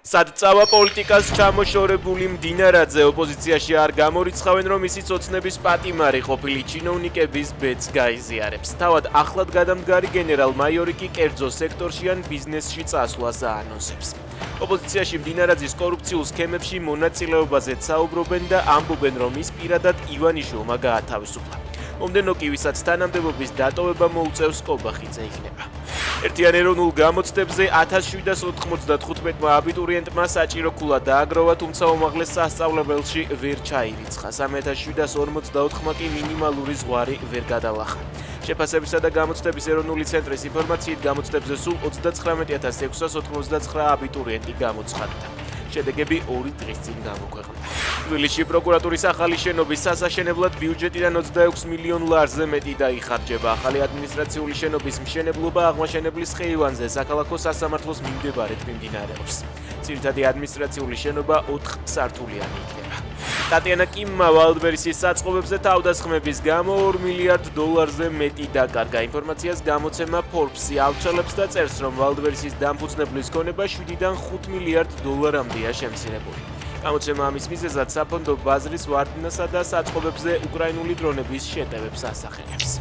სად-წავა პოლიტიკას ჩამოშორებული მდინარაძე ოპოზიციაში არ გამორიცხავენ, რომ ისიც ოცნების პატიმარი ყოფილი ჩინოვნიკების ბედს გაიზიარებს. თავად ახლად გადამდგარი გენერალ-მაიორი კი კერძო სექტორში ან ბიზნესში წასვლას აანონსებს. ოპოზიციაში მდინარაძის კორუფციულ სქემებში მონაწილეობაზე საუბრობენ და ამბობენ, რომ ის პირადად ივანიშვილმა გაათავისუფლა. მომდევნო კი ვისაც თანამდებობის დატოვება მოუწევს კობახიძე იქნება. ერთიან ეროვნულ გამოცდებზე 1795 აბიტურიენტმა საჭირო ქულა დააგროვა, თუმცა უმაღლეს სასწავლებელში ვერ ჩაირიცხა. 3744 კი მინიმალური ზღვარი ვერ გადალახა. შეფასებისა და გამოცდების ეროვნული ცენტრის ინფორმაციით გამოცდებზე სულ 39699 აბიტურიენტი გამოცხადდა. შედეგები 2 დღის წინ გამოქვეყნდა. თბილისში პროკურატურის ახალი შენობის სასაშენებლად ბიუჯეტიდან 26 მილიონ ლარზე მეტი დაიხარჯება. ახალი ადმინისტრაციული შენობის მშენებლობა აღმაშენებლის ხეივანზე საქალაქო სასამართლოს მიმდებარედ მიმდინარეობს. ძირითადი ადმინისტრაციული შენობა 4 სართულიანი იქნება. ტატიანა კიმმა ვალდბერისის საწყობებზე თავდასხმების გამო $2 მილიარდზე მეტი დაკარგა. ინფორმაციას გამოცემა Forbes-ი ავრცელებს და წერს, რომ ვალდბერისის დამფუძნებლის ქონება $7-დან $5 მილიარდამდეა შემცირებული. გამოცემა ამის მიზეზად საფონდო ბაზრის ვარდნასა და საწყობებზე უკრაინული დრონების შეტევებს ასახელებს.